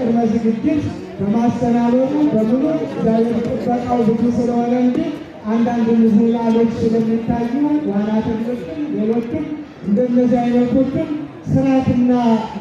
ቅድመ ዝግጅት በማስተናበሩ በሙሉ እግዚአብሔር ጥበቃው ብዙ ስለሆነ እንጂ አንዳንድ ምሁራኖች ስለሚታዩ ዋናተኞችም ሌሎችም እንደነዚህ አይነቶችም ስርዓትና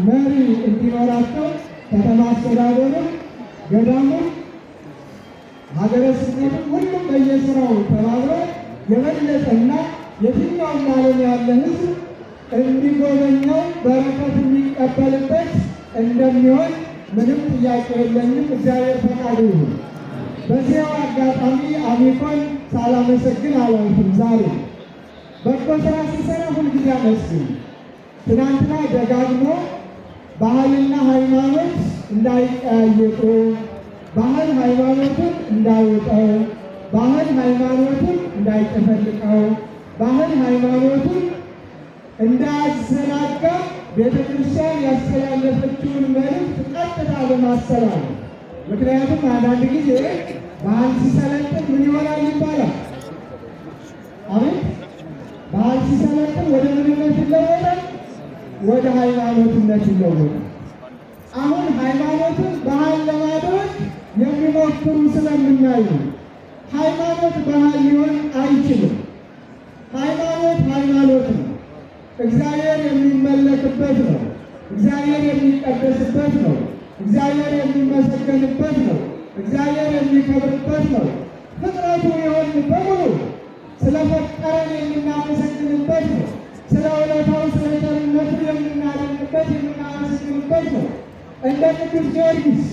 መሪ እንዲኖራቸው ከተማ አስተዳደሩ፣ ገዳሙ፣ ሀገረ ስብከቱ ሁሉም በየስራው ተባብረው የበለጠና የትኛውም ዓለም ያለ ሕዝብ እንዲጎበኘው በረከት የሚቀበልበት እንደሚሆን ምንም ጥያቄ የለኝም። እግዚአብሔር ፈቃዱ ይሁን። በዚያው አጋጣሚ አሚኮን ሳላመሰግን አላልፍም። ዛሬ በጎ ስራ ሲሰራ ሁልጊዜ አመስግን። ትናንትና ደጋግሞ ባህልና ሃይማኖት እንዳይቀያየጡ፣ ባህል ሃይማኖትን እንዳይወጣው፣ ባህል ሃይማኖትን እንዳይጨፈልቀው፣ ባህል ሃይማኖትን እንዳያዘናጋ ቤተ ክርስቲያን ያስተላለፈችውን መልእክት ቀጥታ በማስተላለፍ ምክንያቱም አንዳንድ ጊዜ ባህል ሲሰለጥን ምን ይሆናል ይባላል። አሜን። ባህል ሲሰለጥን ወደ ምንነት ይለወጣል? ወደ ሃይማኖትነት ይለወጣል። አሁን ሃይማኖትን ባህል ለማድረግ የሚሞክሩ ስለምናዩ ሃይማኖት ባህል ሊሆን አይችልም። ሃይማኖት ሃይማኖት ነው። እግዚአብሔር የሚመለክበት ነው። እግዚአብሔር የሚቀደስበት ነው። እግዚአብሔር የሚመሰገንበት ነው። እግዚአብሔር የሚከብርበት ነው። ፍጥረቱ የሆን በሙሉ ስለፈጠረን የምናመሰግንበት ነው። ስለ ውለታው ስለ ቸርነቱ የምናደንቅበት የምናመሰግንበት ነው። እንደ ቅዱስ ጊዮርጊስ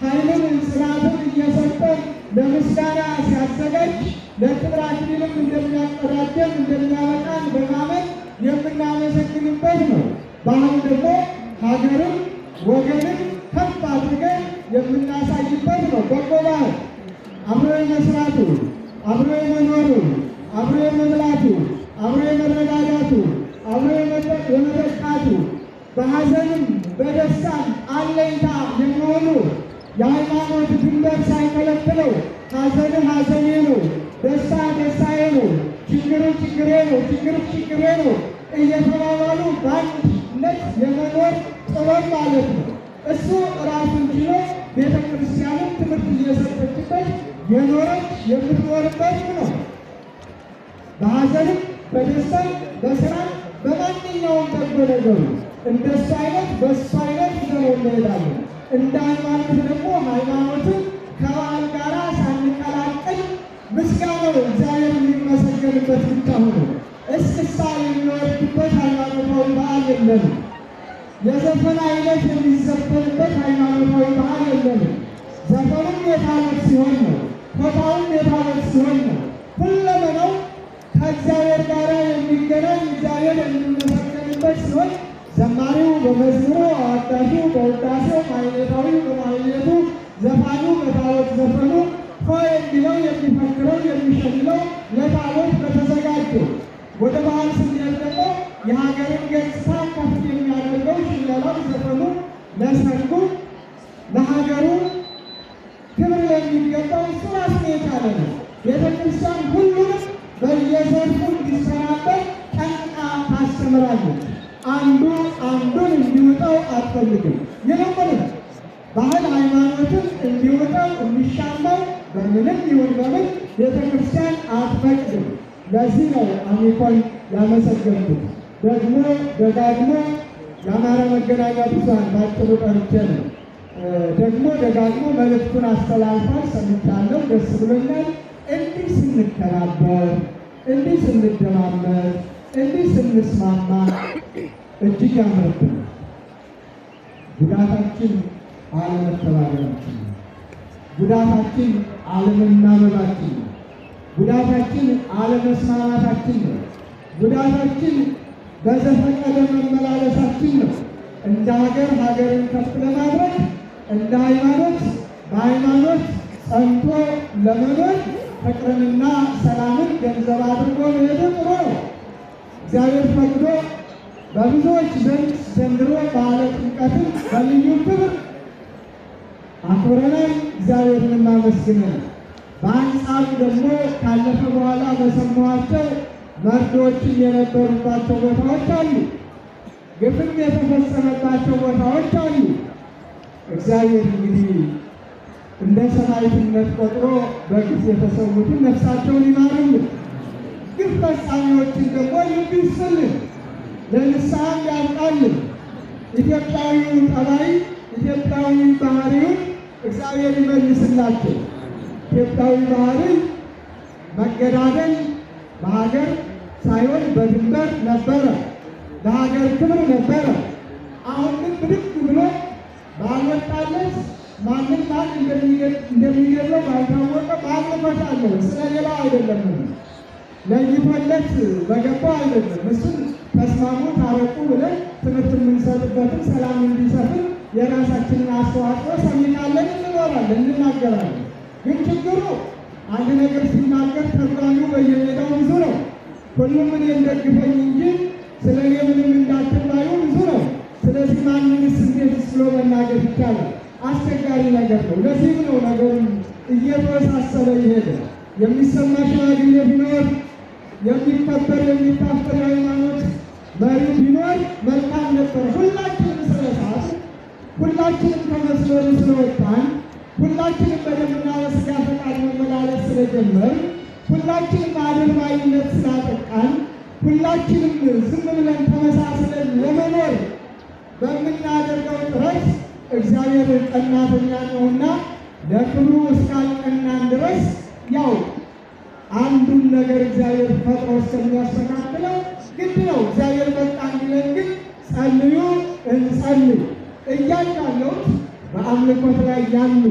ኃይልን ጽናትን እየሰጠን ለምስጋና ሲያዘጋጅ ለክብር አክሊልም እንደሚያቀዳጀን እንደሚያበቃን በማመን የምናመሰግንበት ነው። ባህል ደግሞ ሀገርን ወገንን ከፍ አድርገን የምናሳይበት ነው። በጎ ባህል አብሮ የመስራቱ፣ አብሮ የመኖሩ፣ አብሮ የመብላቱ፣ አብሮ የመረዳዳቱ፣ አብሮ የመጠጣቱ፣ በሐዘንም በደስታም አለኝታ የሚሆኑ የሃይማኖት ድንበር ሳይከለክለው ሐዘን ሐዘኔ ነው፣ ደስታ ደስታዬ ነው፣ ችግሩ ችግሬ ነው፣ ችግሩ ችግሬ ነው እየተባባሉ በአንድነት የመኖር ጥበብ ማለት ነው። እሱ ራሱን ችሎ ቤተ ክርስቲያንን ትምህርት እየሰጠችበት የኖረች የምትኖርበት ነው። በሐዘንም በደስታም በስራ በማንኛውም በጎ ነገሩ እንደሱ አይነት በሱ አይነት ይዘነው እንሄዳለን። እንደ ሃይማኖት ደግሞ ሃይማኖትን ከበዓል ጋር ሳንቀላቅል ምስጋናው እግዚአብሔር የሚመሰገንበት ብቻ ሆኖ እስክስታ የሚወርድበት ሃይማኖታዊ በዓል የለንም። የዘፈን አይነት የሚዘፈንበት ሃይማኖታዊ በዓል የለንም። ዘፈኑም የታቦት ሲሆን ነው። ሆታውም የታቦት ሲሆን ነው። ሁለመናው ከእግዚአብሔር ጋር የሚገናኝ እግዚአብሔር የሚመሰገንበት ሲሆን ዘማሪው በመዝሙሩ፣ አዋዳሹ በውዳሴው፣ ማሕሌታዊው በማሕሌቱ፣ ዘፋኙ በታቦት ዘፈኑ ሆ የሚለው የሚፈክረው የሚሸልለው ለታቦት በተዘጋጀው። ወደ ባህል ስንሄድ ደግሞ የሀገርን ገጽታ ከፍ የሚያደርገው ሽለላው ዘፈኑ ለሰርጉ ለሀገሩ ክብር የሚገባው እሱ ራሱን የቻለ ነው። ቤተ ክርስቲያን ሁሉንም በየዘርፉ እንዲሰራበት ጠንቅቃ ታስተምራለች። አንዱ አንዱን እንዲውጠው አትፈልግም። ይልቁንም ባህል ሃይማኖትን እንዲውጠው እንዲሻማው በምንም ይሁን በምን ቤተ ክርስቲያን አትፈቅድም። ለዚህ ነው አሚኮን ያመሰገንኩት። ደግሞ ደጋግሞ የአማራ መገናኛ ብዙኃን ባጭሩ ጠርቼ ነው ደግሞ ደጋግሞ መልእክቱን አስተላልፏል። ሰምቻለሁ፣ ደስ ብሎኛል። እንዲህ ስንከባበር፣ እንዲህ ስንደማመር፣ እንዲህ ስንስማማ እጅግ ያምርብናል። ጉዳታችን አለመተባበራችን ነው። ጉዳታችን አለመናበባችን ነው። ጉዳታችን አለመስማማታችን ነው። ጉዳታችን በዘፈቀደ መመላለሳችን ነው። እንደ ሀገር ሀገርን ከፍ ለማድረግ እንደ ሃይማኖት በሃይማኖት ጸንቶ ለመኖር ፍቅርንና ሰላምን ገንዘብ አድርጎ መሄዱ ጥሩ ነው። እግዚአብሔር ፈቅዶ በብዙዎች ዘንድ ዘንድሮ በዓለ ጥምቀትን በልዩ ክብር አክብረናል። እግዚአብሔርን እናመስግነን። በአንጻሩ ደግሞ ካለፈ በኋላ በሰማኋቸው መርዶዎችን የነበሩባቸው ቦታዎች አሉ። ግፍም የተፈጸመባቸው ቦታዎች አሉ። እግዚአብሔር እንግዲህ እንደ ሰማዕትነት ቆጥሮ በጊዜ የተሰዉትን ነፍሳቸውን ይማርልን፣ ግፍ ፈጻሚዎችን ደግሞ ልብ ይስጥልን፣ ለንስሐም ያብቃልን። ኢትዮጵያዊውን ጠባይ ኢትዮጵያዊ ባህሪውን እግዚአብሔር ይመልስላቸው። ኢትዮጵያዊ ባህሪ መገዳደል በሀገር ሳይሆን በድንበር ነበረ፣ ለሀገር ክብር ነበረ። አሁን ግን ብድግ ብሎ ባልወጣለት ማንም ማን እንደሚገድለው ባልታወቀ ባለበት አለው። ስለሌላው አይደለም፣ ለይቶለት በገባው አይደለም። እሱን ተስማሙ ታረቁ ብለን ትምህርት የምንሰጥበትን ሰላም እንዲሰፍን የራሳችንን አስተዋጽኦ ሰሚናለን፣ እንኖራለን፣ እንናገራለን። ግን ችግሩ አንድ ነገር ሲናገር ተርጓሚው በየሜዳው ብዙ ነው። ሁሉም እኔን ደግፈኝ እንጂ ስለ እኔ ምንም እንዳትባዩ ብዙ ነው። ስለዚህ ማንንስ እንዴትስ ብሎ መናገር ይቻላል? አስቸጋሪ ነገር ነው። ለዚህም ነው ነገሩን እየተወሳሰበ ይሄደ። የሚሰማ ሽማግሌ ቢኖር፣ የሚከበር የሚታፈር ሃይማኖት መሪ ቢኖር መልካም ነበር። ሁላችንም ስለሳት፣ ሁላችንም ከመስመሩ ስለወጣን፣ ሁላችንም በደምና በሥጋ ፈቃድ መመላለስ ስለጀመር፣ ሁላችንም አድርባይነት ስላጠቃን፣ ሁላችንም ዝም ብለን ተመሳስለን ለመኖር በምናደርገው ጥረት እግዚአብሔር ቀናተኛ ነውና ለክብሩ እስካልቀናን ድረስ ያው አንዱን ነገር እግዚአብሔር ፈጥሮ እስከሚያስተካክለው ግድ ነው። እግዚአብሔር በቃ እንዲለን ግን ጸልዩ እንጸልይ እያልኩት በአምልኮት ላይ ያሉ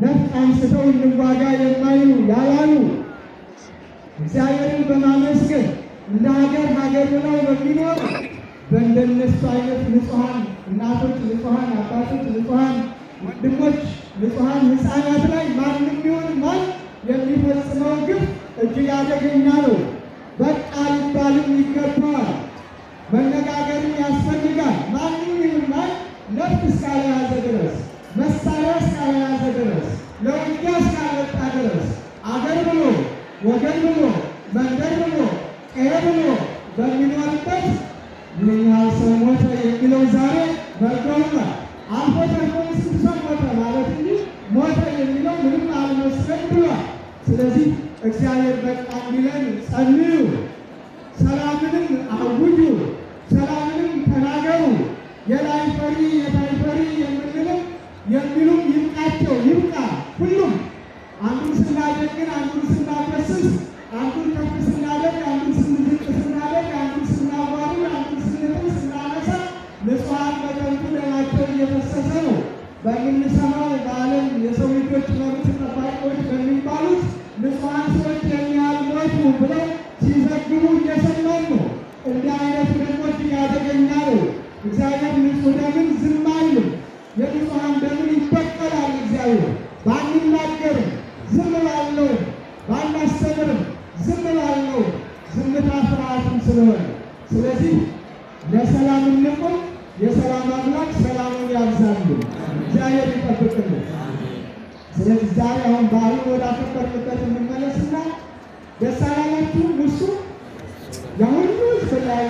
ነፍስ አንስተው እንዋጋ የማይሉ ያላሉ እግዚአብሔርን በማመስገን እንደ ሀገር ብለው በሚኖር በእንደነሱ አይነት ንጹሐን እናቶች፣ ንጹሐን አባቶች፣ ንጹሐን ወንድሞች፣ ንጹሐን ሕፃናት ላይ ማንም ቢሆን ማን የሚፈጽመው ግፍ እጅግ አደገኛ ነው። በቃ ሊባልም ይገባዋል። መነጋገርም ያስፈልጋል። ማንም ይሁን ማን ነፍስ እስካልያዘ ድረስ፣ መሳሪያ እስካልያዘ ድረስ፣ ለውጊያ እስካልወጣ ድረስ አገር ብሎ ወገን ብሎ መንደር ብሎ ቀየ ብሎ በሚኖርበት ምን ያህል ሰው ሞተ የሚለው ዛሬ መርዶናል። አልፎ ተርፎ ስንት ሰው ሞተ ማለት እንጂ ሞተ የሚለው ምንም አልመስለን ብሏል። ስለዚህ እግዚአብሔር በቃ እንዲለን ጸልዩ፣ ሰላምንም አውጁ፣ ሰላምንም ተናገሩ። የላይ ፈሪ የታይ ፈሪ የምንልም የሚሉም ይብቃቸው፣ ይብቃ። ሁሉም አንዱን ስናደግን፣ አንዱን ስናፈስስ፣ አንዱን ከፍ ስናደግ፣ አንዱን ስንዝቅ ስናደግ፣ አንዱን ስናዋርድ፣ አንዱን ስንጥል ስናነሳ ንጹሐን በከንቱ ደማቸው እየፈሰሰ ነው። በምንሰማው በዓለም የሰው ልጆች መብት ጠባቂዎች በሚባሉት ንጹሐን ሰዎች የሚያህል ሞቱ ብለው ሲዘግቡ እየሰማን ነው። እንዲህ አይነቱ ደግሞ እጅግ አደገኛ ነው። እግዚአብሔር ንጹሕ ደምን ዝም አይልም። የንጹሐን ደምን ይበቀላል። እግዚአብሔር ባንናገርም ዝም ባልነውም ባናስተምርም ዝም ባልነውም ዝምታ ፍርሃትም ስለሆነ ስለዚህ ለሰላም እንቁም። የሰላም አምላክ ሰላሙን ያብዛልን፣ እግዚአብሔር ይጠብቅልን። ስለዚህ ዛሬ አሁን በዓሉን ወዳከበርንበት እንመለስና ደስ አላላችሁ? እሱ የሁሉ ስላይ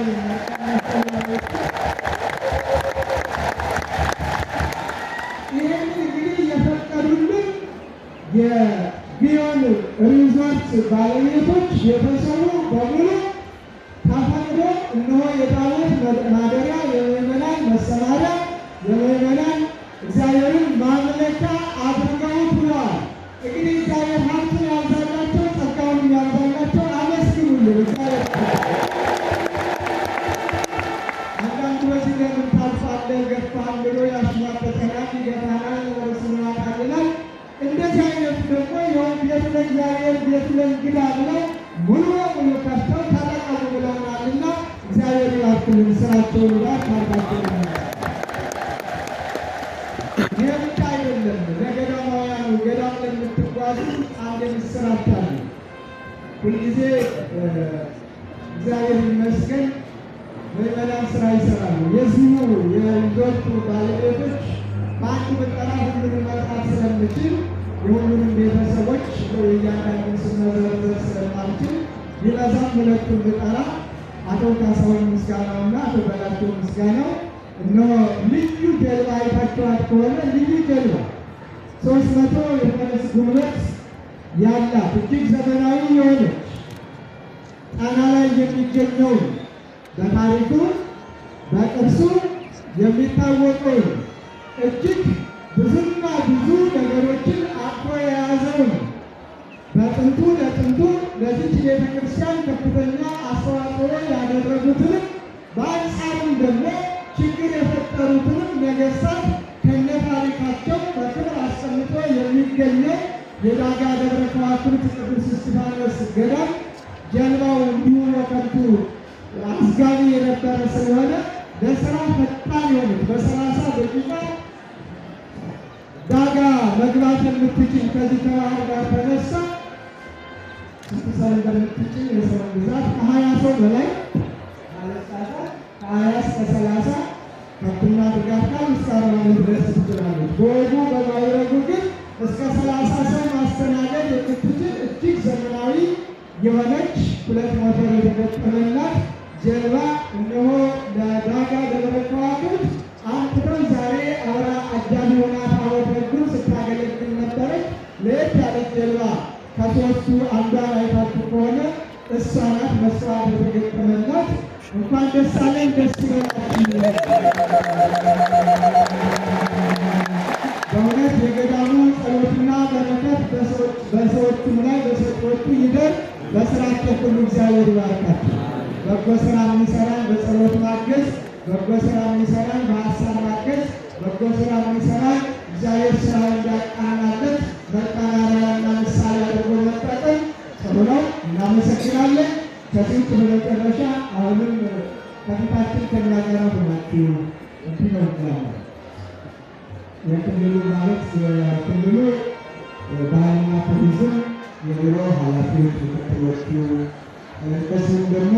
ይህን እንግዲህ የፈቀዱልን የጊዮን ሪዞርት ባለቤቶች ቤተሰቡ በሙሉ ተፈቅዶ እነሆ የታቦት ማደሪያ፣ የምዕመናን መሰማሪያ፣ የምዕመናን እግዚአብሔርን ማምለኪያ አድርገውት ብለዋል። እንግዲህ እግዚአብሔር ሀብቱን ያብዛላቸው፣ ጸጋውን ያብዛላቸው። አመስግኑልን እግዚአብሔር። አንዳንዱ በዚህ ለምን ታልፋለህ ገፋን ብሎ ያሽሟበተናል፣ ይገፋናል፣ ወርስናታልናል። እንደዚህ አይነት ደግሞ የሆን ቤት ለእግዚአብሔር ቤት ለእንግዳ ብለው ሙሉ በሙሉ ከፍተው ተጠቀሙ ብለውናልና እግዚአብሔር ይባርክልን፣ ስራቸውን ይባርክ፣ ማርካቸውን ይህ ብቻ አይደለም። ለገዳማውያኑ ገዳም ለምትጓዙ አንድ ምስራች አለ። ሁልጊዜ እግዚአብሔር ይመስገን ምዕመናን ስራ ይሰራሉ። የዚሁ የሪዞርቱ ባለቤቶች በአንድ ብጠራ ሁሉንም መጥራት ስለምችል የሁሉንም ቤተሰቦች እያንዳንዱን ስም መዘርዘር ስለማልችል ቢበዛም ሁለቱን ብጠራ አቶ ካሳሁን ምስጋናውና አቶ በላቸው ምስጋናው እነሆ ልዩ ጀልባ አይታችኋት ከሆነ ልዩ ጀልባ 300 የፈረስ ጉልበት ያላት እጅግ ዘመናዊ የሆነች ጣና ላይ የሚገኘው በታሪኩ በቅርሱ የሚታወቀው እጅግ ብዙና ብዙ ነገሮችን አቅፎ የያዘው በጥንቱ ለጥንቱ ለዚች ቤተ ክርስቲያን ከፍተኛ አስተዋጽኦ ያደረጉትንም በአንጻሩም ደግሞ ችግር የፈጠሩትንም ነገሥታት ከነታሪካቸው በክብር አስቀምጦ የሚገኘው የዳጋ ደብረ ከዋክብት ቅዱስ እስጢፋኖስ ገዳም ጀልባው እንዲሁ በከንቱ አስጋቢ የነበረ ስለሆነ ለስራ ፈጣን የሆነች በ30 ደቂቃ ዳጋ መግባት የምትችል ከዚህ ከባህር ጋር ተነሳ ሰው እንደምትችል የሰው ብዛት ከ20 ሰው በላይ ማለትሳት ከ20 እስከ 30 ከብትና ድጋፍ ጋር እስከ 40 ድረስ ትችላለች። በወጉ በማይረጉ ግን እስከ 30 ሰው ማስተናገድ የምትችል እጅግ ዘመናዊ የሆነች 2 ሞተር የተገጠመላት ጀልባ እነሆ ለዳጋ ደብረ ከዋክብት አንትተው ዛሬ አብራ አጃቢ ሆና ታቦተ ሕጉን ስታገለግል ነበረች። ለየት ያለች ጀልባ ከሦስቱ አንዷን አይታችሁ ከሆነ እሷ ናት። መስዋዕት የተገጠመላት እንኳን ደስ አለን፣ ደስ ይበላችሁ። በእውነት የገዳሙ ጸሎትና በረከት በሰዎቹም ላይ በሰጪዎቹ ይደር። በስራቸው ሁሉ እግዚአብሔር ይባርካቸው። በጎ ስራ የሚሰራን በጸሎት ማገዝ፣ በጎ ስራ የሚሰራን በሀሳብ ማገዝ፣ በጎ ስራ የሚሰራን እግዚአብሔር ስራ እንዲያቃናለት መቃናሪያና ምሳሌ አድርጎ መጠቀም ጥሩ ነው። እናመሰግናለን። ከጥንት በመጨረሻ አሁንም ከፊታችን ከሚያገራ ሆናችሁ እንዲህ ነው እንላለን። የክልሉ ማለት የክልሉ ባህልና ቱሪዝም የቢሮ ኃላፊዎች ምክትሎቹ እንደዚሁም ደግሞ